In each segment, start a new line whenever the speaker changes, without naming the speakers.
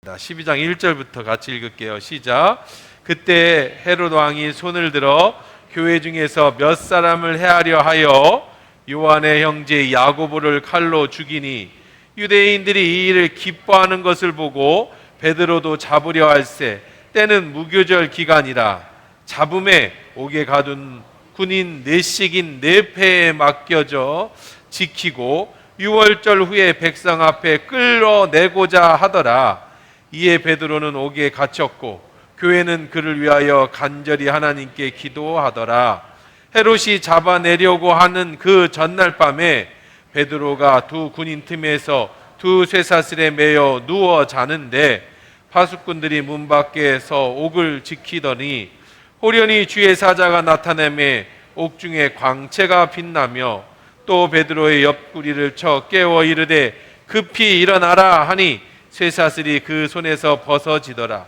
12장 1절부터 같이 읽을게요. 시작. 그때 헤롯 왕이 손을 들어 교회 중에서 몇 사람을 해하려 하여 요한의 형제 야고보를 칼로 죽이니 유대인들이 이 일을 기뻐하는 것을 보고 베드로도 잡으려 할세. 때는 무교절 기간이라 잡음에 옥에 가둔 군인 넷씩인 네 패에 맡겨져 지키고 유월절 후에 백성 앞에 끌어내고자 하더라. 이에 베드로는 옥에 갇혔고 교회는 그를 위하여 간절히 하나님께 기도하더라. 헤롯이 잡아내려고 하는 그 전날 밤에 베드로가 두 군인 틈에서 두 쇠사슬에 매여 누워 자는데 파수꾼들이 문 밖에서 옥을 지키더니 호련히 주의 사자가 나타내매 옥중에 광채가 빛나며 또 베드로의 옆구리를 쳐 깨워 이르되 급히 일어나라 하니 쇠사슬이 그 손에서 벗어지더라.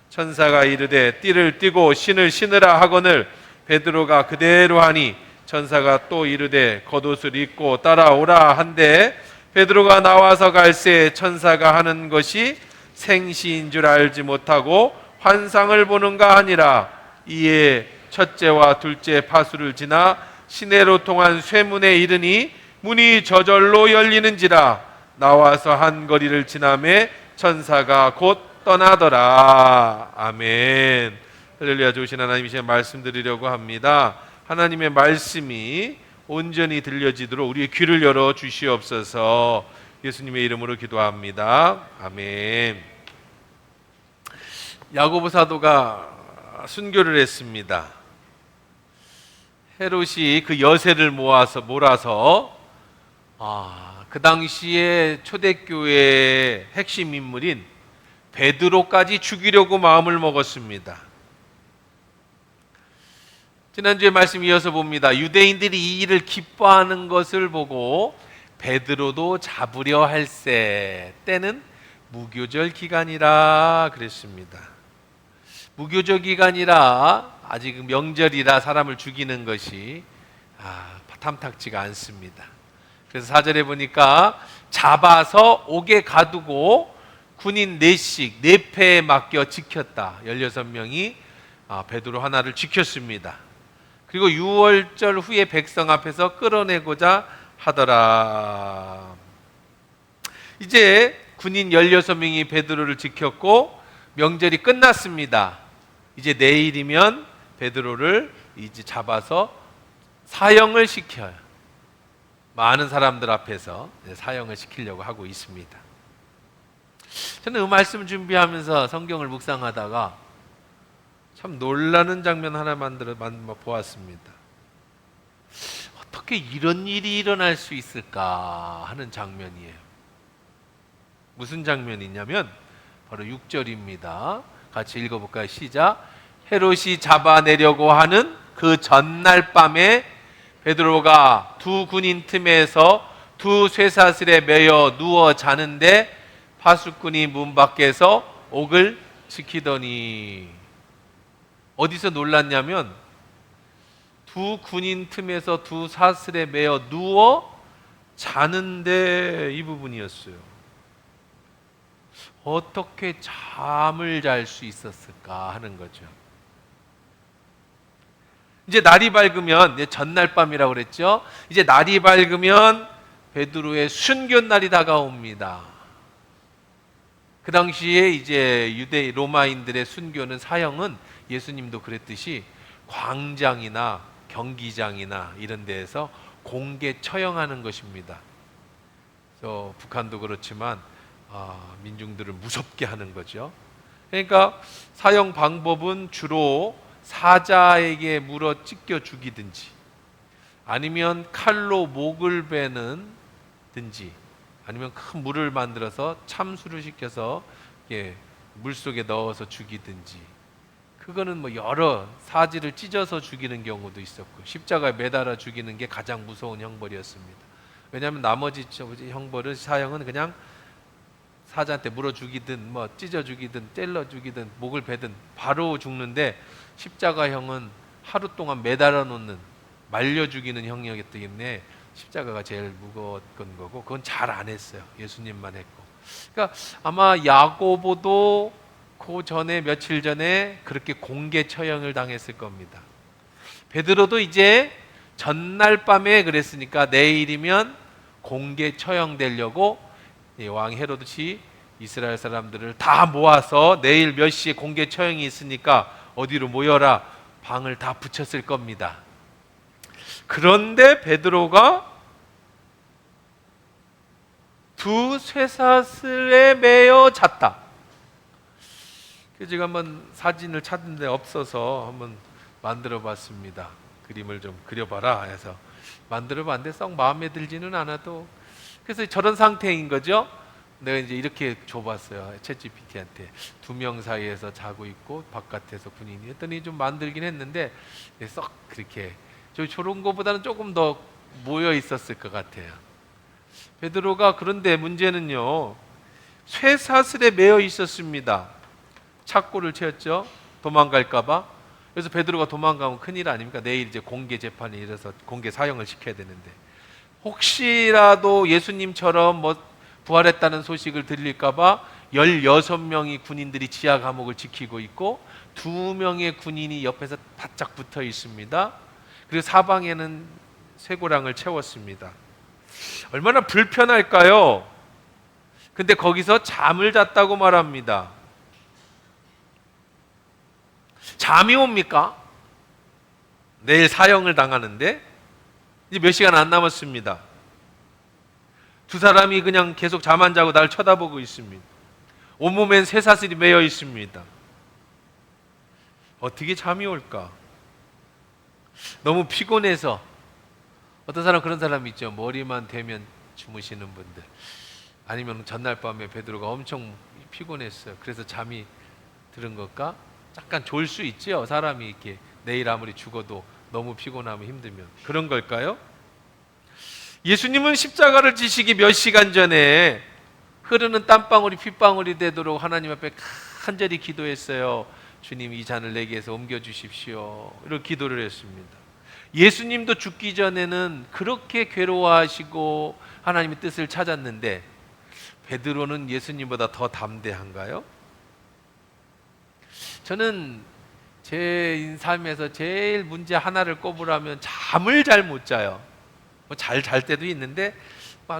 천사가 이르되 띠를 띠고 신을 신으라 하거늘 베드로가 그대로 하니 천사가 또 이르되 겉옷을 입고 따라오라 한데 베드로가 나와서 갈새 천사가 하는 것이 생시인 줄 알지 못하고 환상을 보는가 하니라. 이에 첫째와 둘째 파수를 지나 시내로 통한 쇠문에 이르니 문이 저절로 열리는지라. 나와서 한 거리를 지나매 천사가 곧 떠나더라. 아멘. 할렐루야. 좋으신 하나님이시여 말씀드리려고 합니다. 하나님의 말씀이 온전히 들려지도록 우리의 귀를 열어 주시옵소서. 예수님의 이름으로 기도합니다. 아멘. 야고보 사도가 순교를 했습니다. 헤롯이 그 여세를 몰아서 그 당시에 초대교회의 핵심 인물인 베드로까지 죽이려고 마음을 먹었습니다. 지난주에 말씀 이어서 봅니다. 유대인들이 이 일을 기뻐하는 것을 보고 베드로도 잡으려 할세. 때는 무교절 기간이라 그랬습니다. 무교절 기간이라 아직 명절이라 사람을 죽이는 것이 탐탁지가 않습니다. 그래서 4절에 보니까 잡아서 옥에 가두고 군인 넷씩 네 패에 맡겨 지켰다. 16명이 베드로 하나를 지켰습니다. 그리고 유월절 후에 백성 앞에서 끌어내고자 하더라. 이제 군인 16명이 베드로를 지켰고 명절이 끝났습니다. 이제 내일이면 베드로를 이제 잡아서 사형을 시켜요. 많은 사람들 앞에서 사형을 시키려고 하고 있습니다. 저는 이 말씀 준비하면서 성경을 묵상하다가 참 놀라는 장면 하나 보았습니다. 어떻게 이런 일이 일어날 수 있을까 하는 장면이에요. 무슨 장면이냐면 바로 6절입니다. 같이 읽어볼까요? 시작. 헤롯이 잡아내려고 하는 그 전날 밤에 베드로가 두 군인 틈에서 두 쇠사슬에 매여 누워 자는데 파수꾼이 문 밖에서 옥을 지키더니, 어디서 놀랐냐면 두 군인 틈에서 두 사슬에 매여 누워 자는데 이 부분이었어요. 어떻게 잠을 잘 수 있었을까 하는 거죠. 이제 날이 밝으면, 전날 밤이라고 그랬죠. 이제 날이 밝으면 베드로의 순교 날이 다가옵니다. 그 당시에 이제 유대 로마인들의 순교는, 사형은 예수님도 그랬듯이 광장이나 경기장이나 이런 데에서 공개 처형하는 것입니다. 그래서 북한도 그렇지만 민중들을 무섭게 하는 거죠. 그러니까 사형 방법은 주로 사자에게 물어 찢겨 죽이든지, 아니면 칼로 목을 베는 든지, 아니면 큰 물을 만들어서 참수를 시켜서 물속에 넣어서 죽이든지, 그거는 뭐 여러 사지를 찢어서 죽이는 경우도 있었고, 십자가에 매달아 죽이는 게 가장 무서운 형벌이었습니다. 왜냐하면 나머지 형벌은, 사형은 그냥 사자한테 물어 죽이든 뭐 찢어 죽이든 뗄러 죽이든 목을 베든 바로 죽는데, 십자가형은 하루 동안 매달아 놓는, 말려 죽이는 형이었기 때문에 십자가가 제일 무거웠던 거고, 그건 잘 안 했어요. 예수님만 했고. 그러니까 아마 야고보도 그 전에 며칠 전에 그렇게 공개 처형을 당했을 겁니다. 베드로도 이제 전날 밤에 그랬으니까 내일이면 공개 처형되려고 왕 헤로드시 이스라엘 사람들을 다 모아서 내일 몇 시에 공개 처형이 있으니까 어디로 모여라 방을 다 붙였을 겁니다. 그런데 베드로가 두 쇠사슬에 매여 잤다. 제가 한번 사진을 찾는데 없어서 한번 만들어 봤습니다. 그림을 좀 그려봐라 해서 만들어 봤는데 썩 마음에 들지는 않아도, 그래서 저런 상태인 거죠. 내가 이제 이렇게 줘봤어요. 챗GPT한테 2명 사이에서 자고 있고 바깥에서 군인이 했더니 좀 만들긴 했는데 썩 그렇게 저런 거보다는 조금 더 모여 있었을 것 같아요. 베드로가, 그런데 문제는요, 쇠사슬에 매여 있었습니다. 착고를 채웠죠. 도망갈까봐. 그래서 베드로가 도망가면 큰일 아닙니까? 내일 이제 공개 재판이 일어서 공개 사형을 시켜야 되는데, 혹시라도 예수님처럼 뭐 부활했다는 소식을 들릴까봐 16명이 군인들이 지하 감옥을 지키고 있고 2명의 군인이 옆에서 바짝 붙어 있습니다. 그리고 사방에는 쇠고랑을 채웠습니다. 얼마나 불편할까요? 근데 거기서 잠을 잤다고 말합니다. 잠이 옵니까? 내일 사형을 당하는데 이제 몇 시간 안 남았습니다. 두 사람이 그냥 계속 잠 안 자고 날 쳐다보고 있습니다. 온몸엔 쇠사슬이 매여 있습니다. 어떻게 잠이 올까? 너무 피곤해서. 어떤 사람 그런 사람 있죠. 머리만 대면 주무시는 분들. 아니면 전날 밤에 베드로가 엄청 피곤했어요. 그래서 잠이 들은 걸까? 잠깐 졸 수 있죠. 사람이 이렇게 내일 아무리 죽어도 너무 피곤하면 힘들면. 그런 걸까요? 예수님은 십자가를 지시기 몇 시간 전에 흐르는 땀방울이 핏방울이 되도록 하나님 앞에 간절히 기도했어요. 주님, 이 잔을 내게서 옮겨주십시오. 이렇게 기도를 했습니다. 예수님도 죽기 전에는 그렇게 괴로워하시고 하나님의 뜻을 찾았는데 베드로는 예수님보다 더 담대한가요? 저는 제 삶에서 제일 문제 하나를 꼽으라면 잠을 잘 못 자요. 잘 잘 때도 있는데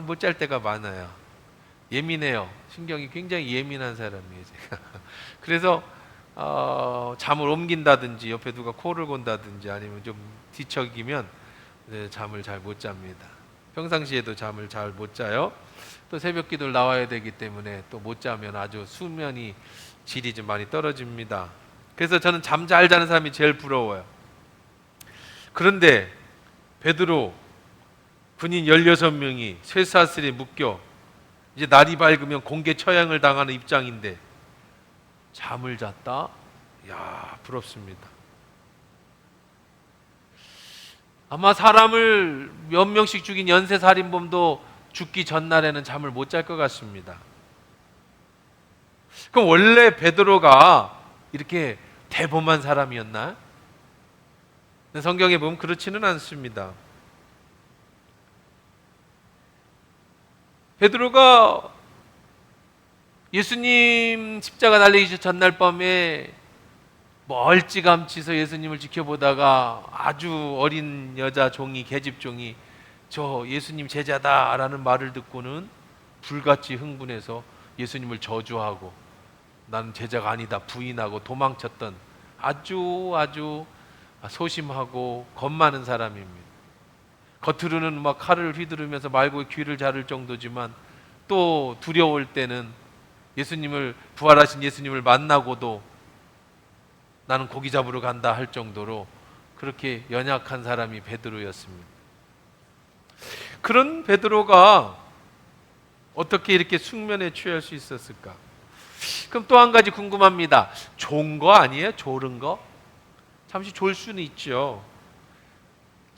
못 잘 때가 많아요. 예민해요. 신경이 굉장히 예민한 사람이에요, 제가. 그래서 잠을 옮긴다든지 옆에 누가 코를 곤다든지 아니면 좀 뒤척이면 잠을 잘 못 잡니다. 평상시에도 잠을 잘 못 자요. 또 새벽 기도를 나와야 되기 때문에 또 못 자면 아주 수면이 질이 좀 많이 떨어집니다. 그래서 저는 잠 잘 자는 사람이 제일 부러워요. 그런데 베드로 군인 16명이 쇠사슬에 묶여 이제 날이 밝으면 공개 처형을 당하는 입장인데 잠을 잤다? 이야, 부럽습니다. 아마 사람을 몇 명씩 죽인 연쇄살인범도 죽기 전날에는 잠을 못 잘 것 같습니다. 그럼 원래 베드로가 이렇게 대범한 사람이었나? 성경에 보면 그렇지는 않습니다. 베드로가 예수님 십자가 달리기 전날 밤에 멀찌감치서 예수님을 지켜보다가 아주 어린 여자 종이, 계집종이 저 예수님 제자다라는 말을 듣고는 불같이 흥분해서 예수님을 저주하고 나는 제자가 아니다 부인하고 도망쳤던 아주 소심하고 겁 많은 사람입니다. 겉으로는 막 칼을 휘두르면서 말고의 귀를 자를 정도지만 또 두려울 때는 예수님을, 부활하신 예수님을 만나고도 나는 고기 잡으러 간다 할 정도로 그렇게 연약한 사람이 베드로였습니다. 그런 베드로가 어떻게 이렇게 숙면에 취할 수 있었을까? 그럼 또 한 가지 궁금합니다. 좋은 거 아니에요? 졸은 거? 잠시 졸 수는 있죠.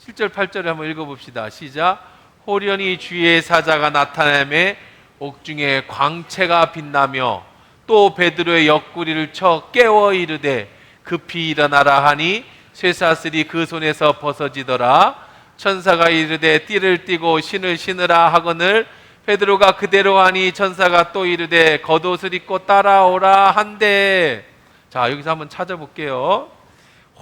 7절 8절을 한번 읽어봅시다. 시작. 호련히 주의 사자가 나타나매 옥중에 광채가 빛나며 또 베드로의 옆구리를 쳐 깨워 이르되 급히 일어나라 하니 쇠사슬이 그 손에서 벗어지더라. 천사가 이르되 띠를 띠고 신을 신으라 하거늘 베드로가 그대로 하니 천사가 또 이르되 겉옷을 입고 따라오라 한대. 자, 여기서 한번 찾아볼게요.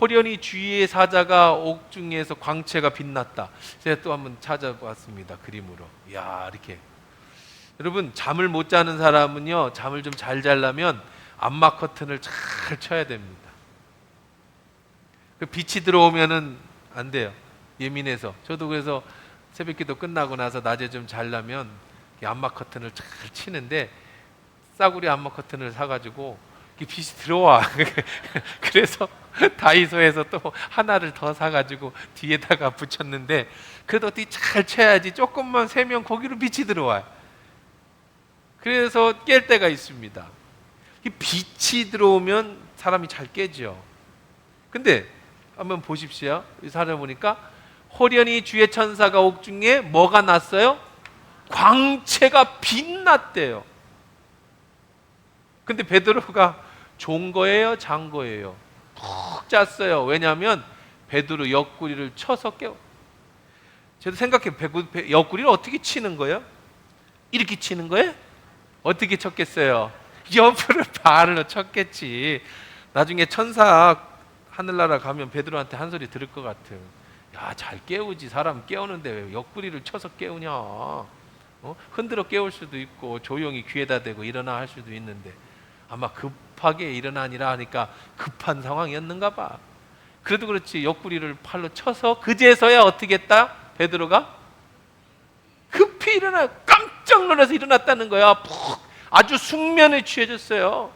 호련히 주위의 사자가 옥중에서 광채가 빛났다. 제가 또 한번 찾아봤습니다. 그림으로. 이야, 이렇게. 여러분, 잠을 못 자는 사람은요, 잠을 좀 잘 자려면 암막 커튼을 잘 쳐야 됩니다. 그 빛이 들어오면은 안 돼요. 예민해서. 저도 그래서 새벽기도 끝나고 나서 낮에 좀 자려면 암막 커튼을 잘 치는데, 싸구려 암막 커튼을 사가지고 빛이 들어와. 그래서 다이소에서 또 하나를 더 사가지고 뒤에다가 붙였는데, 그래도 어떻게 잘 쳐야지. 조금만 세면 거기로 빛이 들어와요. 그래서 깰 때가 있습니다. 이 빛이 들어오면 사람이 잘 깨죠. 근데 한번 보십시오. 살아보니까 호련히 주의 천사가 옥중에 뭐가 났어요? 광채가 빛났대요. 근데 베드로가 좋은 거예요? 잔 거예요? 푹 잤어요. 왜냐하면 베드로 옆구리를 쳐서 깨워. 저도 생각해, 옆구리를 어떻게 치는 거예요? 이렇게 치는 거예요? 어떻게 쳤겠어요? 옆으로 발로 쳤겠지. 나중에 천사 하늘나라 가면 베드로한테 한 소리 들을 것 같아요. 야, 잘 깨우지. 사람 깨우는데 왜 옆구리를 쳐서 깨우냐. 흔들어 깨울 수도 있고 조용히 귀에다 대고 일어나 할 수도 있는데, 아마 급하게 일어나니라 하니까 급한 상황이었는가 봐. 그래도 그렇지, 옆구리를 팔로 쳐서 그제서야 어떻게 했다? 베드로가 급히 깜짝 놀라서 일어났다는 거야. 푹 아주 숙면에 취해졌어요.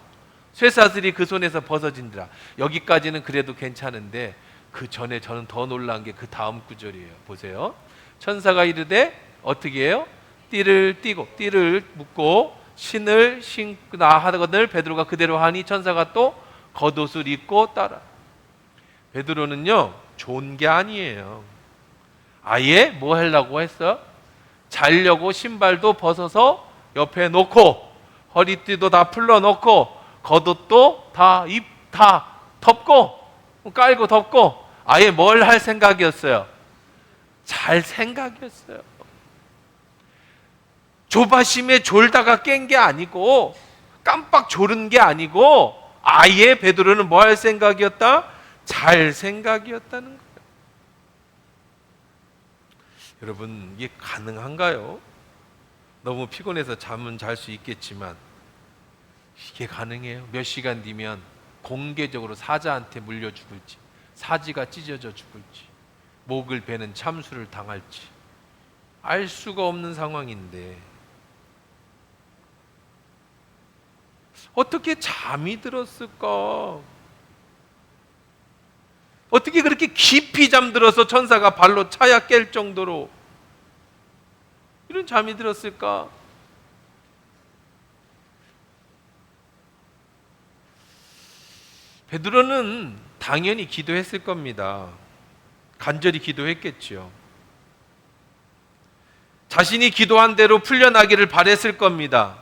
쇠사슬이 그 손에서 벗어진다. 여기까지는 그래도 괜찮은데, 그 전에 저는 더 놀란 게 그 다음 구절이에요. 보세요. 천사가 이르되 어떻게 해요? 띠를 묶고 신을 신고 하거늘 베드로가 그대로 하니 천사가 또 겉옷을 입고 따라. 베드로는요, 좋은 게 아니에요. 아예 뭐 하려고 했어? 자려고 신발도 벗어서 옆에 놓고, 허리띠도 다 풀러놓고, 겉옷도 다 덮고, 깔고 덮고, 아예 뭘 할 생각이었어요? 잘 생각이었어요. 조바심에 졸다가 깬 게 아니고, 깜빡 졸은 게 아니고, 아예 베드로는 뭐 할 생각이었다? 잘 생각이었다는 거예요. 여러분, 이게 가능한가요? 너무 피곤해서 잠은 잘 수 있겠지만 이게 가능해요? 몇 시간 뒤면 공개적으로 사자한테 물려 죽을지, 사지가 찢어져 죽을지, 목을 베는 참수를 당할지 알 수가 없는 상황인데 어떻게 잠이 들었을까? 어떻게 그렇게 깊이 잠들어서 천사가 발로 차야 깰 정도로 이런 잠이 들었을까? 베드로는 당연히 기도했을 겁니다. 간절히 기도했겠죠. 자신이 기도한 대로 풀려나기를 바랬을 겁니다.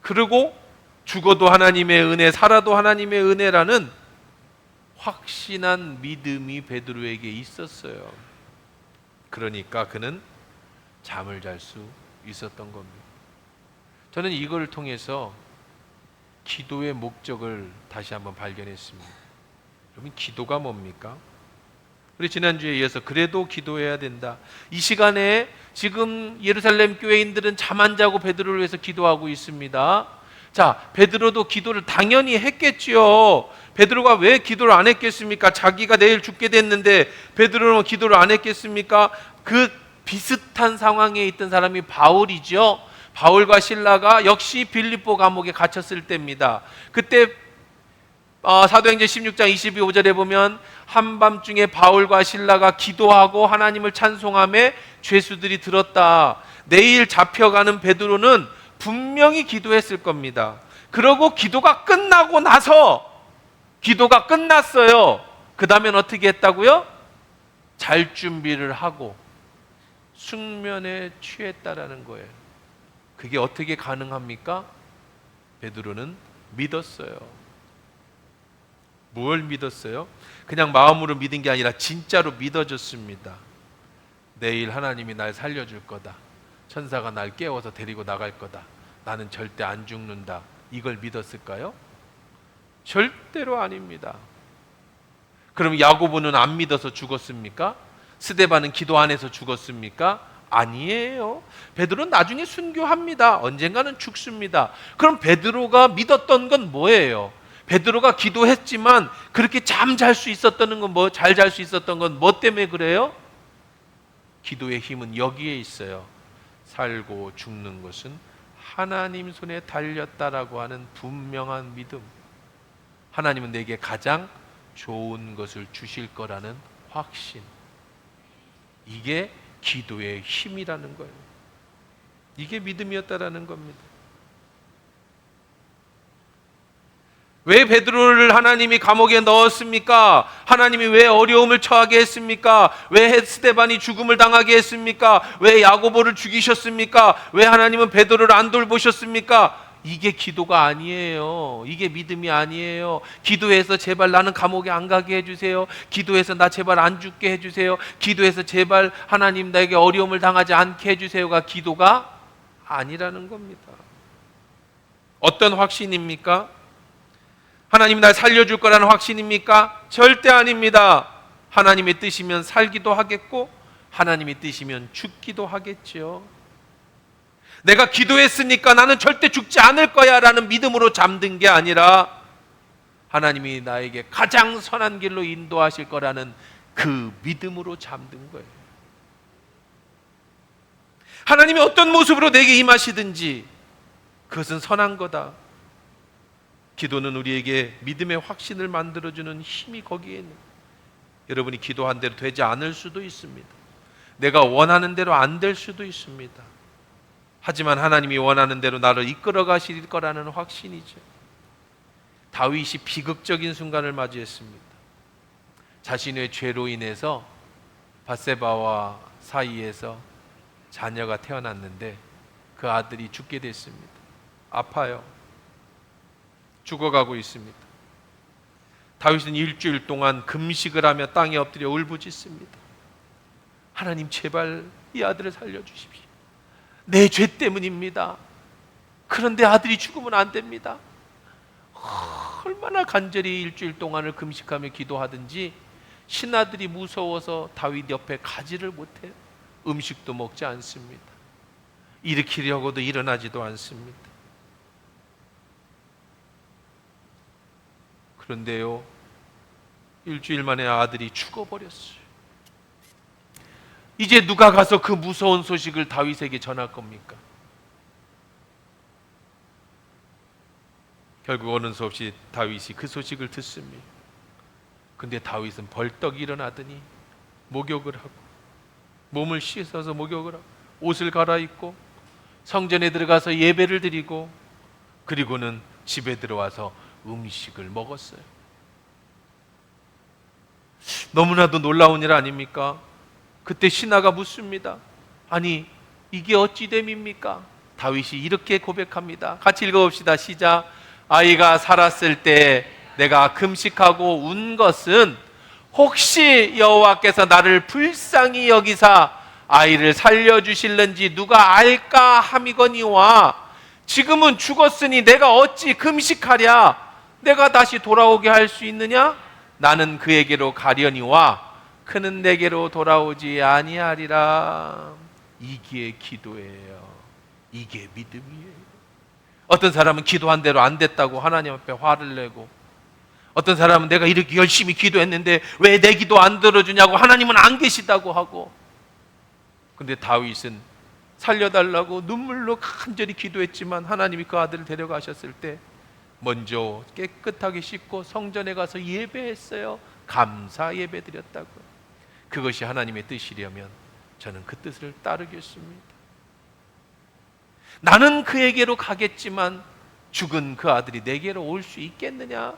그리고 죽어도 하나님의 은혜, 살아도 하나님의 은혜라는 확신한 믿음이 베드로에게 있었어요. 그러니까 그는 잠을 잘 수 있었던 겁니다. 저는 이걸 통해서 기도의 목적을 다시 한번 발견했습니다. 여러분, 기도가 뭡니까? 우리 지난주에 이어서 그래도 기도해야 된다. 이 시간에 지금 예루살렘 교회인들은 잠 안 자고 베드로를 위해서 기도하고 있습니다. 자, 베드로도 기도를 당연히 했겠지요. 베드로가 왜 기도를 안 했겠습니까? 자기가 내일 죽게 됐는데 베드로는 기도를 안 했겠습니까? 그 비슷한 상황에 있던 사람이 바울이죠. 바울과 실라가 역시 빌립보 감옥에 갇혔을 때입니다. 그때 사도행전 16장 22절에 보면 한밤중에 바울과 실라가 기도하고 하나님을 찬송하며 죄수들이 들었다. 내일 잡혀가는 베드로는 분명히 기도했을 겁니다. 그러고 기도가 끝나고 나서 기도가 끝났어요. 그 다음엔 어떻게 했다고요? 잘 준비를 하고 숙면에 취했다라는 거예요. 그게 어떻게 가능합니까? 베드로는 믿었어요. 뭘 믿었어요? 그냥 마음으로 믿은 게 아니라 진짜로 믿어졌습니다. 내일 하나님이 날 살려줄 거다. 천사가 날 깨워서 데리고 나갈 거다. 나는 절대 안 죽는다. 이걸 믿었을까요? 절대로 아닙니다. 그럼 야고보는 안 믿어서 죽었습니까? 스데반은 기도 안 해서 죽었습니까? 아니에요. 베드로는 나중에 순교합니다. 언젠가는 죽습니다. 그럼 베드로가 믿었던 건 뭐예요? 베드로가 기도했지만 그렇게 잠 잘 수 있었던 건 잘 잘 수 있었던 건 뭐 때문에 그래요? 기도의 힘은 여기에 있어요. 살고 죽는 것은 하나님 손에 달렸다라고 하는 분명한 믿음. 하나님은 내게 가장 좋은 것을 주실 거라는 확신. 이게 기도의 힘이라는 거예요. 이게 믿음이었다라는 겁니다. 왜 베드로를 하나님이 감옥에 넣었습니까? 하나님이 왜 어려움을 처하게 했습니까? 왜 스데반이 죽음을 당하게 했습니까? 왜 야고보를 죽이셨습니까? 왜 하나님은 베드로를 안 돌보셨습니까? 이게 기도가 아니에요. 이게 믿음이 아니에요. 기도해서 제발 나는 감옥에 안 가게 해주세요. 기도해서 나 제발 안 죽게 해주세요. 기도해서 제발 하나님 나에게 어려움을 당하지 않게 해주세요가 기도가 아니라는 겁니다. 어떤 확신입니까? 하나님이 날 살려줄 거라는 확신입니까? 절대 아닙니다. 하나님의 뜻이면 살기도 하겠고 하나님의 뜻이면 죽기도 하겠죠. 내가 기도했으니까 나는 절대 죽지 않을 거야 라는 믿음으로 잠든 게 아니라 하나님이 나에게 가장 선한 길로 인도하실 거라는 그 믿음으로 잠든 거예요. 하나님이 어떤 모습으로 내게 임하시든지 그것은 선한 거다. 기도는 우리에게 믿음의 확신을 만들어주는 힘이 거기에 있는 거예요. 여러분이 기도한 대로 되지 않을 수도 있습니다. 내가 원하는 대로 안 될 수도 있습니다. 하지만 하나님이 원하는 대로 나를 이끌어 가실 거라는 확신이죠. 다윗이 비극적인 순간을 맞이했습니다. 자신의 죄로 인해서 밧세바와 사이에서 자녀가 태어났는데 그 아들이 죽게 됐습니다. 아파요. 죽어가고 있습니다. 다윗은 일주일 동안 금식을 하며 땅에 엎드려 울부짖습니다. 하나님 제발 이 아들을 살려주십시오. 내 죄 때문입니다. 그런데 아들이 죽으면 안 됩니다. 얼마나 간절히 일주일 동안을 금식하며 기도하든지 신하들이 무서워서 다윗 옆에 가지를 못해요. 음식도 먹지 않습니다. 일으키려고도 일어나지도 않습니다. 그런데요, 일주일 만에 아들이 죽어버렸어요. 이제 누가 가서 그 무서운 소식을 다윗에게 전할 겁니까? 결국 어느 수 없이 다윗이 그 소식을 듣습니다. 근데 다윗은 벌떡 일어나더니 목욕을 하고 몸을 씻어서 목욕을 하고 옷을 갈아입고 성전에 들어가서 예배를 드리고 그리고는 집에 들어와서 음식을 먹었어요. 너무나도 놀라운 일 아닙니까? 그때 신하가 묻습니다. 아니 이게 어찌 됨입니까? 다윗이 이렇게 고백합니다. 같이 읽어봅시다. 시작. 아이가 살았을 때 내가 금식하고 운 것은 혹시 여호와께서 나를 불쌍히 여기사 아이를 살려주실는지 누가 알까 함이거니와 지금은 죽었으니 내가 어찌 금식하랴? 내가 다시 돌아오게 할 수 있느냐? 나는 그에게로 가려니와 그는 내게로 돌아오지 아니하리라. 이게 기도예요. 이게 믿음이에요. 어떤 사람은 기도한 대로 안 됐다고 하나님 앞에 화를 내고, 어떤 사람은 내가 이렇게 열심히 기도했는데 왜 내 기도 안 들어주냐고 하나님은 안 계시다고 하고. 근데 다윗은 살려달라고 눈물로 간절히 기도했지만 하나님이 그 아들을 데려가셨을 때 먼저 깨끗하게 씻고 성전에 가서 예배했어요. 감사 예배 드렸다고. 그것이 하나님의 뜻이려면 저는 그 뜻을 따르겠습니다. 나는 그에게로 가겠지만 죽은 그 아들이 내게로 올 수 있겠느냐?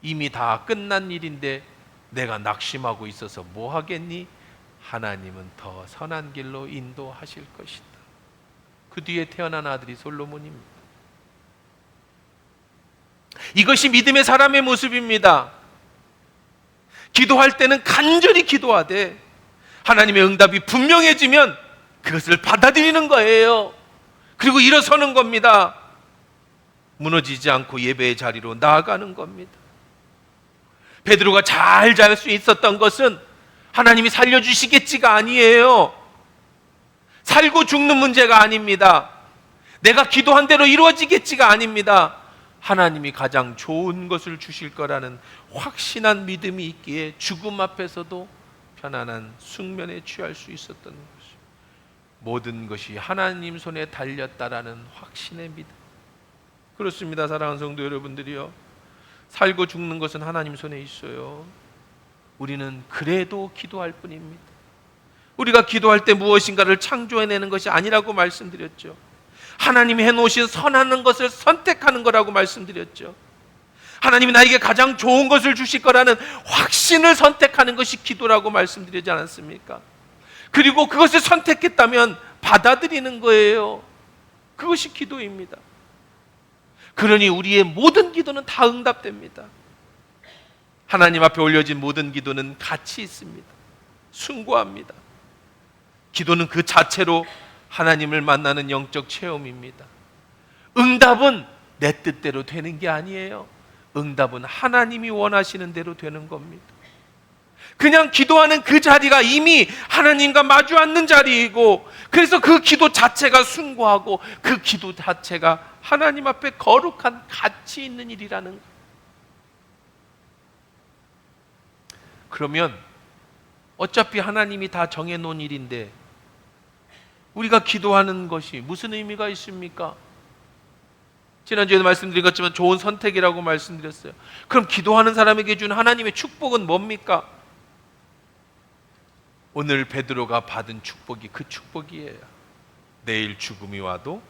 이미 다 끝난 일인데 내가 낙심하고 있어서 뭐 하겠니? 하나님은 더 선한 길로 인도하실 것이다. 그 뒤에 태어난 아들이 솔로몬입니다. 이것이 믿음의 사람의 모습입니다. 기도할 때는 간절히 기도하되 하나님의 응답이 분명해지면 그것을 받아들이는 거예요. 그리고 일어서는 겁니다. 무너지지 않고 예배의 자리로 나아가는 겁니다. 베드로가 잘 잘 수 있었던 것은 하나님이 살려주시겠지가 아니에요. 살고 죽는 문제가 아닙니다. 내가 기도한 대로 이루어지겠지가 아닙니다. 하나님이 가장 좋은 것을 주실 거라는 확신한 믿음이 있기에 죽음 앞에서도 편안한 숙면에 취할 수 있었던 것이죠. 모든 것이 하나님 손에 달렸다라는 확신의 믿음. 그렇습니다, 사랑하는 성도 여러분들이요. 살고 죽는 것은 하나님 손에 있어요. 우리는 그래도 기도할 뿐입니다. 우리가 기도할 때 무엇인가를 창조해내는 것이 아니라고 말씀드렸죠. 하나님이 해놓으신 선한 것을 선택하는 거라고 말씀드렸죠. 하나님이 나에게 가장 좋은 것을 주실 거라는 확신을 선택하는 것이 기도라고 말씀드리지 않았습니까? 그리고 그것을 선택했다면 받아들이는 거예요. 그것이 기도입니다. 그러니 우리의 모든 기도는 다 응답됩니다. 하나님 앞에 올려진 모든 기도는 가치 있습니다. 숭고합니다. 기도는 그 자체로 하나님을 만나는 영적 체험입니다. 응답은 내 뜻대로 되는 게 아니에요. 응답은 하나님이 원하시는 대로 되는 겁니다. 그냥 기도하는 그 자리가 이미 하나님과 마주 앉는 자리이고, 그래서 그 기도 자체가 숭고하고 그 기도 자체가 하나님 앞에 거룩한 가치 있는 일이라는 거예요. 그러면 어차피 하나님이 다 정해놓은 일인데 우리가 기도하는 것이 무슨 의미가 있습니까? 지난주에도 말씀드린 것처럼 좋은 선택이라고 말씀드렸어요. 그럼 기도하는 사람에게 준 하나님의 축복은 뭡니까? 오늘 베드로가 받은 축복이 그 축복이에요. 내일 죽음이 와도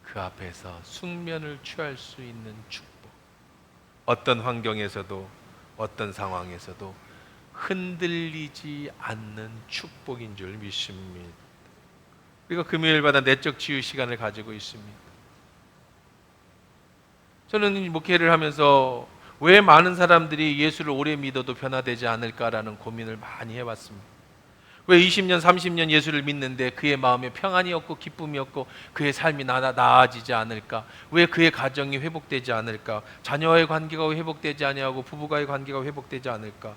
그 앞에서 숙면을 취할 수 있는 축복. 어떤 환경에서도 어떤 상황에서도 흔들리지 않는 축복인 줄 믿습니다. 우리가 금요일마다 내적 치유 시간을 가지고 있습니다. 저는 목회를 하면서 왜 많은 사람들이 예수를 오래 믿어도 변화되지 않을까라는 고민을 많이 해왔습니다. 왜 20년, 30년 예수를 믿는데 그의 마음에 평안이 없고 기쁨이 없고 그의 삶이 나아지지 않을까? 왜 그의 가정이 회복되지 않을까? 자녀와의 관계가 회복되지 아니하고 부부와의 관계가 회복되지 않을까?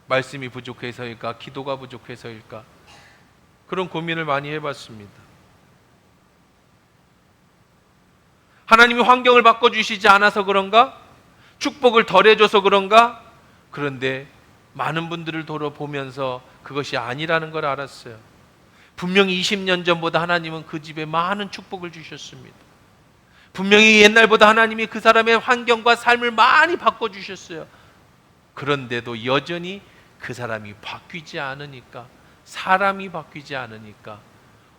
말씀이 부족해서일까? 기도가 부족해서일까? 그런 고민을 많이 해봤습니다. 하나님이 환경을 바꿔주시지 않아서 그런가? 축복을 덜해줘서 그런가? 그런데 많은 분들을 돌아보면서 그것이 아니라는 걸 알았어요. 분명히 20년 전보다 하나님은 그 집에 많은 축복을 주셨습니다. 분명히 옛날보다 하나님이 그 사람의 환경과 삶을 많이 바꿔주셨어요. 그런데도 여전히 그 사람이 바뀌지 않으니까, 사람이 바뀌지 않으니까,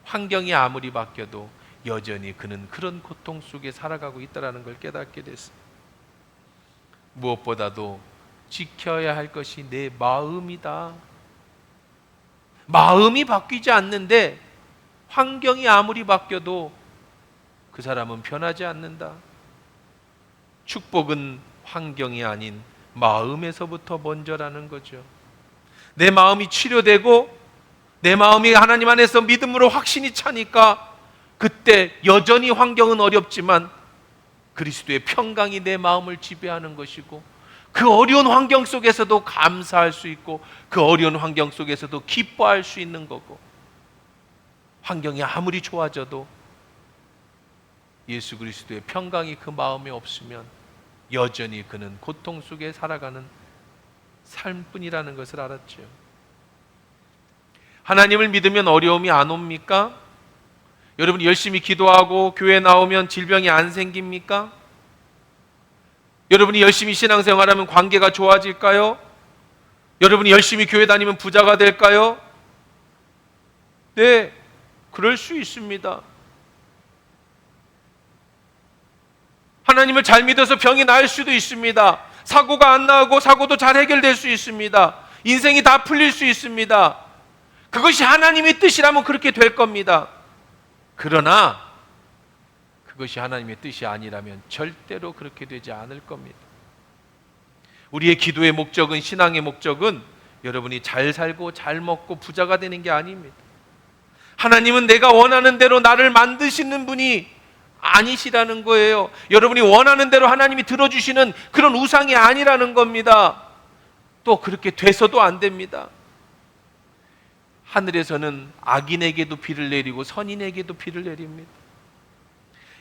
환경이 아무리 바뀌어도 여전히 그는 그런 고통 속에 살아가고 있다는 걸 깨닫게 됐습니다. 무엇보다도 지켜야 할 것이 내 마음이다. 마음이 바뀌지 않는데 환경이 아무리 바뀌어도 그 사람은 변하지 않는다. 축복은 환경이 아닌 마음에서부터 먼저라는 거죠. 내 마음이 치료되고 내 마음이 하나님 안에서 믿음으로 확신이 차니까 그때 여전히 환경은 어렵지만 그리스도의 평강이 내 마음을 지배하는 것이고, 그 어려운 환경 속에서도 감사할 수 있고 그 어려운 환경 속에서도 기뻐할 수 있는 거고, 환경이 아무리 좋아져도 예수 그리스도의 평강이 그 마음에 없으면 여전히 그는 고통 속에 살아가는 삶뿐이라는 것을 알았죠. 하나님을 믿으면 어려움이 안 옵니까? 여러분이 열심히 기도하고 교회 나오면 질병이 안 생깁니까? 여러분이 열심히 신앙생활하면 관계가 좋아질까요? 여러분이 열심히 교회 다니면 부자가 될까요? 네, 그럴 수 있습니다. 하나님을 잘 믿어서 병이 나을 수도 있습니다. 사고가 안 나고 사고도 잘 해결될 수 있습니다. 인생이 다 풀릴 수 있습니다. 그것이 하나님의 뜻이라면 그렇게 될 겁니다. 그러나 그것이 하나님의 뜻이 아니라면 절대로 그렇게 되지 않을 겁니다. 우리의 기도의 목적은, 신앙의 목적은 여러분이 잘 살고 잘 먹고 부자가 되는 게 아닙니다. 하나님은 내가 원하는 대로 나를 만드시는 분이 아니시라는 거예요. 여러분이 원하는 대로 하나님이 들어주시는 그런 우상이 아니라는 겁니다. 또 그렇게 돼서도 안 됩니다. 하늘에서는 악인에게도 비를 내리고 선인에게도 비를 내립니다.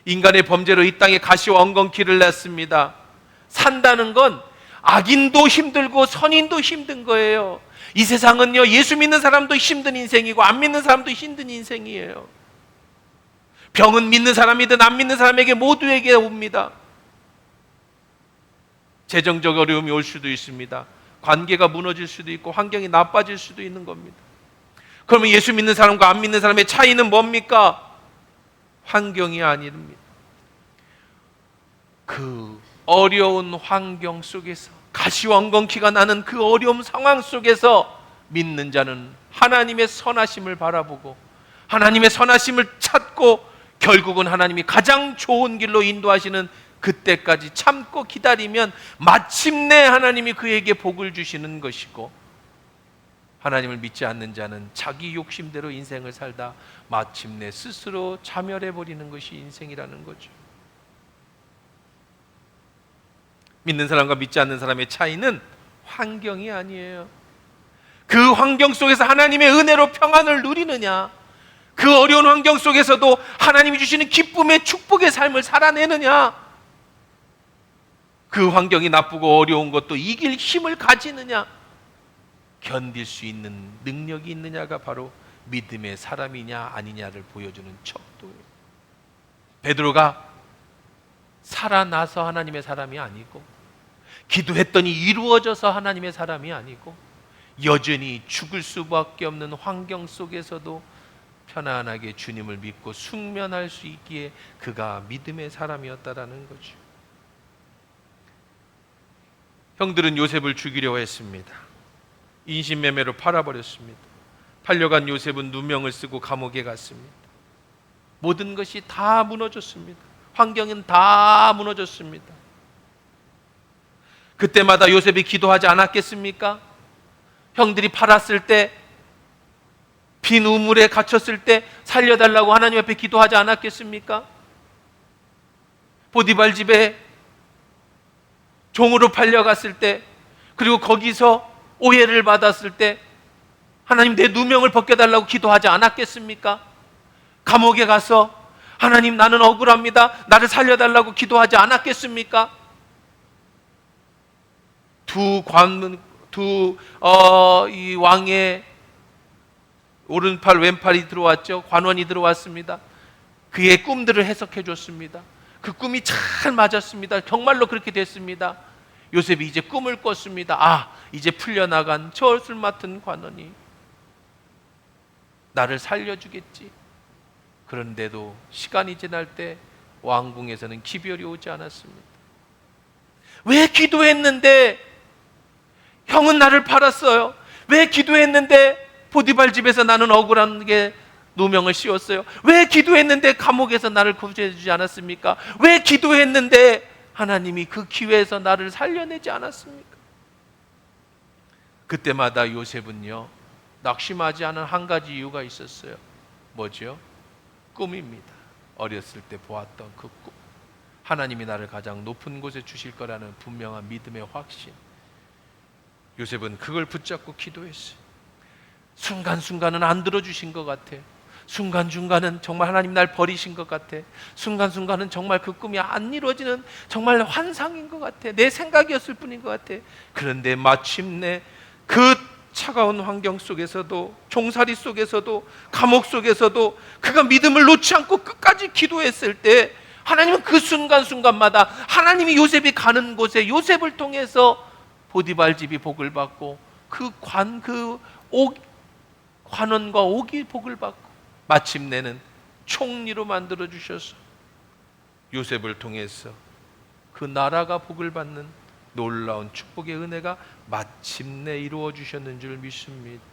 인간의 범죄로 이 땅에 가시와 엉겅퀴를 냈습니다. 산다는 건 악인도 힘들고 선인도 힘든 거예요. 이 세상은요, 예수 믿는 사람도 힘든 인생이고 안 믿는 사람도 힘든 인생이에요. 병은 믿는 사람이든 안 믿는 사람에게 모두에게 옵니다. 재정적 어려움이 올 수도 있습니다. 관계가 무너질 수도 있고 환경이 나빠질 수도 있는 겁니다. 그러면 예수 믿는 사람과 안 믿는 사람의 차이는 뭡니까? 환경이 아닙니다. 그 어려운 환경 속에서, 가시왕건키가 나는 그 어려운 상황 속에서 믿는 자는 하나님의 선하심을 바라보고 하나님의 선하심을 찾고 결국은 하나님이 가장 좋은 길로 인도하시는 그때까지 참고 기다리면 마침내 하나님이 그에게 복을 주시는 것이고, 하나님을 믿지 않는 자는 자기 욕심대로 인생을 살다 마침내 스스로 자멸해버리는 것이 인생이라는 거죠. 믿는 사람과 믿지 않는 사람의 차이는 환경이 아니에요. 그 환경 속에서 하나님의 은혜로 평안을 누리느냐, 그 어려운 환경 속에서도 하나님이 주시는 기쁨의 축복의 삶을 살아내느냐, 그 환경이 나쁘고 어려운 것도 이길 힘을 가지느냐, 견딜 수 있는 능력이 있느냐가 바로 믿음의 사람이냐 아니냐를 보여주는 척도예요. 베드로가 살아나서 하나님의 사람이 아니고, 기도했더니 이루어져서 하나님의 사람이 아니고, 여전히 죽을 수밖에 없는 환경 속에서도 편안하게 주님을 믿고 숙면할 수 있기에 그가 믿음의 사람이었다라는 거죠. 형들은 요셉을 죽이려 했습니다. 인신매매로 팔아버렸습니다. 팔려간 요셉은 누명을 쓰고 감옥에 갔습니다. 모든 것이 다 무너졌습니다. 환경은 다 무너졌습니다. 그때마다 요셉이 기도하지 않았겠습니까? 형들이 팔았을 때, 빈 우물에 갇혔을 때 살려달라고 하나님 앞에 기도하지 않았겠습니까? 보디발 집에 종으로 팔려갔을 때, 그리고 거기서 오해를 받았을 때 하나님 내 누명을 벗겨달라고 기도하지 않았겠습니까? 감옥에 가서 하나님 나는 억울합니다, 나를 살려달라고 기도하지 않았겠습니까? 이 왕의 오른팔 왼팔이 들어왔죠. 관원이 들어왔습니다. 그의 꿈들을 해석해 줬습니다. 그 꿈이 잘 맞았습니다. 정말로 그렇게 됐습니다. 요셉이 이제 꿈을 꿨습니다. 아, 이제 풀려나간 젖을 맡은 관원이 나를 살려주겠지. 그런데도 시간이 지날 때 왕궁에서는 기별이 오지 않았습니다. 왜 기도했는데 형은 나를 팔았어요? 왜 기도했는데 보디발 집에서 나는 억울한 게 누명을 씌웠어요? 왜 기도했는데 감옥에서 나를 구제해 주지 않았습니까? 왜 기도했는데 하나님이 그 기회에서 나를 살려내지 않았습니까? 그때마다 요셉은요, 낙심하지 않은 한 가지 이유가 있었어요. 뭐죠? 꿈입니다. 어렸을 때 보았던 그 꿈, 하나님이 나를 가장 높은 곳에 주실 거라는 분명한 믿음의 확신. 요셉은 그걸 붙잡고 기도했어요. 순간순간은 안 들어주신 것 같아. 순간순간은 정말 하나님 날 버리신 것 같아. 순간순간은 정말 그 꿈이 안 이루어지는 정말 환상인 것 같아. 내 생각이었을 뿐인 것 같아. 그런데 마침내 그 차가운 환경 속에서도, 종살이 속에서도, 감옥 속에서도 그가 믿음을 놓지 않고 끝까지 기도했을 때 하나님은 그 순간순간마다 하나님이 요셉이 가는 곳에 요셉을 통해서 보디발 집이 복을 받고 관원과 옥이 복을 받고 마침내는 총리로 만들어 주셔서 요셉을 통해서 그 나라가 복을 받는 놀라운 축복의 은혜가 마침내 이루어 주셨는 줄 믿습니다.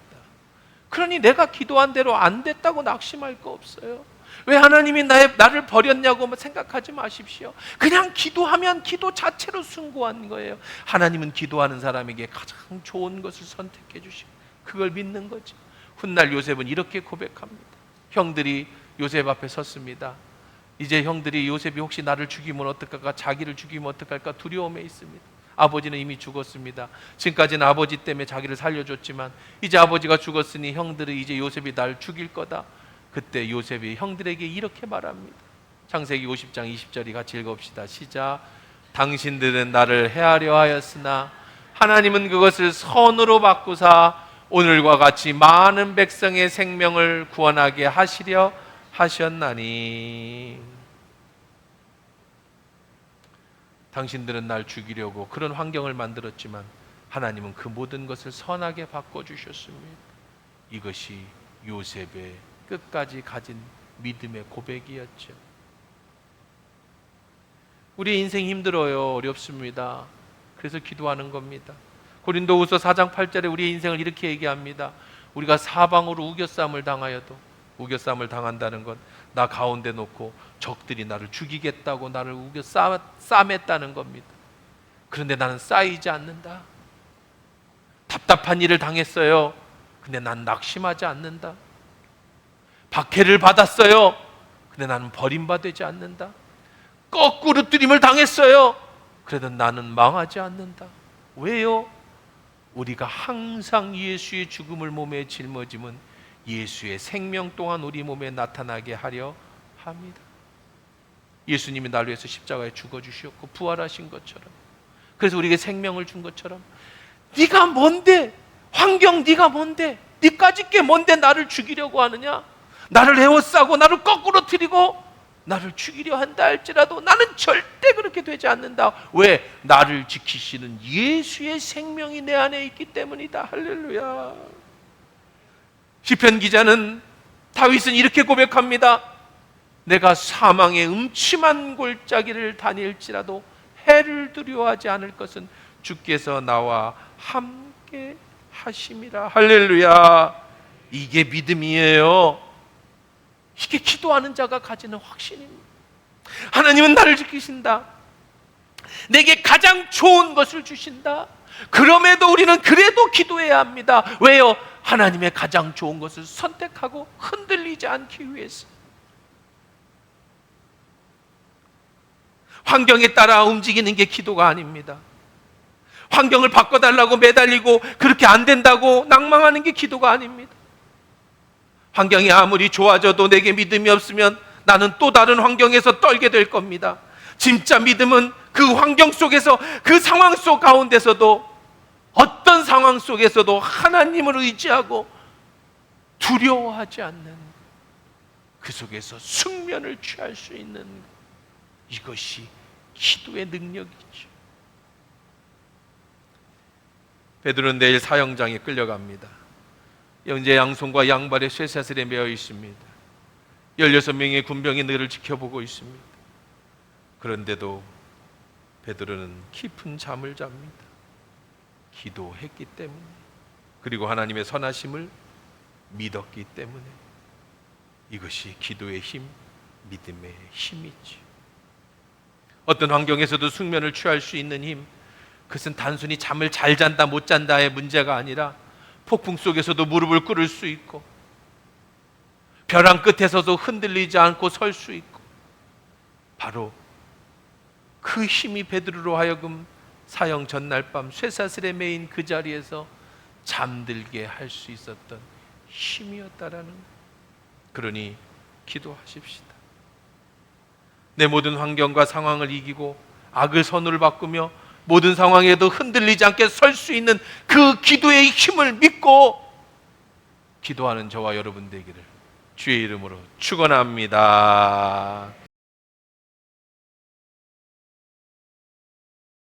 그러니 내가 기도한 대로 안 됐다고 낙심할 거 없어요. 왜 하나님이 나를 버렸냐고 생각하지 마십시오. 그냥 기도하면 기도 자체로 숭고한 거예요. 하나님은 기도하는 사람에게 가장 좋은 것을 선택해 주시고 그걸 믿는 거죠. 훗날 요셉은 이렇게 고백합니다. 형들이 요셉 앞에 섰습니다. 이제 형들이 요셉이 혹시 나를 죽이면 어떡할까, 자기를 죽이면 어떡할까 두려움에 있습니다. 아버지는 이미 죽었습니다. 지금까지는 아버지 때문에 자기를 살려줬지만 이제 아버지가 죽었으니 형들은 이제 요셉이 날 죽일 거다. 그때 요셉이 형들에게 이렇게 말합니다. 창세기 50장 20절이 같이 읽읍시다. 시작. 당신들은 나를 해하려 하였으나 하나님은 그것을 선으로 바꾸사 오늘과 같이 많은 백성의 생명을 구원하게 하시려 하셨나니. 당신들은 날 죽이려고 그런 환경을 만들었지만 하나님은 그 모든 것을 선하게 바꿔주셨습니다. 이것이 요셉의 끝까지 가진 믿음의 고백이었죠. 우리 인생 힘들어요. 어렵습니다. 그래서 기도하는 겁니다. 고린도후서 4장 8절에 우리의 인생을 이렇게 얘기합니다. 우리가 사방으로 우겨싸움을 당하여도, 우겨싸움을 당한다는 건 나 가운데 놓고 적들이 나를 죽이겠다고 나를 싸맸다는 겁니다. 그런데 나는 쌓이지 않는다. 답답한 일을 당했어요. 근데 난 낙심하지 않는다. 박해를 받았어요. 근데 나는 버림받지 않는다. 거꾸로 뜨림을 당했어요. 그래도 나는 망하지 않는다. 왜요? 우리가 항상 예수의 죽음을 몸에 짊어짐은 예수의 생명 또한 우리 몸에 나타나게 하려 합니다. 예수님이 나를 위해서 십자가에 죽어주셨고 부활하신 것처럼, 그래서 우리에게 생명을 준 것처럼, 네가 뭔데? 환경 네가 뭔데? 네까짓 게 뭔데 나를 죽이려고 하느냐? 나를 에워싸고 나를 거꾸로 틀리고 나를 죽이려 한다 할지라도 나는 절대 그렇게 되지 않는다. 왜? 나를 지키시는 예수의 생명이 내 안에 있기 때문이다. 할렐루야. 시편 기자는, 다윗은 이렇게 고백합니다. 내가 사망의 음침한 골짜기를 다닐지라도 해를 두려워하지 않을 것은 주께서 나와 함께 하심이라. 할렐루야. 이게 믿음이에요. 이게 기도하는 자가 가지는 확신입니다. 하나님은 나를 지키신다. 내게 가장 좋은 것을 주신다. 그럼에도 우리는 그래도 기도해야 합니다. 왜요? 하나님의 가장 좋은 것을 선택하고 흔들리지 않기 위해서. 환경에 따라 움직이는 게 기도가 아닙니다. 환경을 바꿔달라고 매달리고 그렇게 안 된다고 낭망하는 게 기도가 아닙니다. 환경이 아무리 좋아져도 내게 믿음이 없으면 나는 또 다른 환경에서 떨게 될 겁니다. 진짜 믿음은 그 환경 속에서, 그 상황 속 가운데서도, 어떤 상황 속에서도 하나님을 의지하고 두려워하지 않는, 그 속에서 숙면을 취할 수 있는, 이것이 기도의 능력이죠. 베드로는 내일 사형장에 끌려갑니다. 영재 양손과 양발에 쇠사슬에 매어 있습니다. 16명의 군병이 그를 지켜보고 있습니다. 그런데도 베드로는 깊은 잠을 잡니다. 기도했기 때문에, 그리고 하나님의 선하심을 믿었기 때문에. 이것이 기도의 힘, 믿음의 힘이지. 어떤 환경에서도 숙면을 취할 수 있는 힘, 그것은 단순히 잠을 잘 잔다 못 잔다의 문제가 아니라 폭풍 속에서도 무릎을 꿇을 수 있고, 벼랑 끝에서도 흔들리지 않고 설 수 있고, 바로 그 힘이 베드로로 하여금 사형 전날 밤 쇠사슬에 매인 그 자리에서 잠들게 할 수 있었던 힘이었다라는 거예요. 그러니 기도하십시다. 내 모든 환경과 상황을 이기고 악을 선으로 바꾸며 모든 상황에도 흔들리지 않게 설 수 있는 그 기도의 힘을 믿고 기도하는 저와 여러분 되기를 주의 이름으로 축원합니다.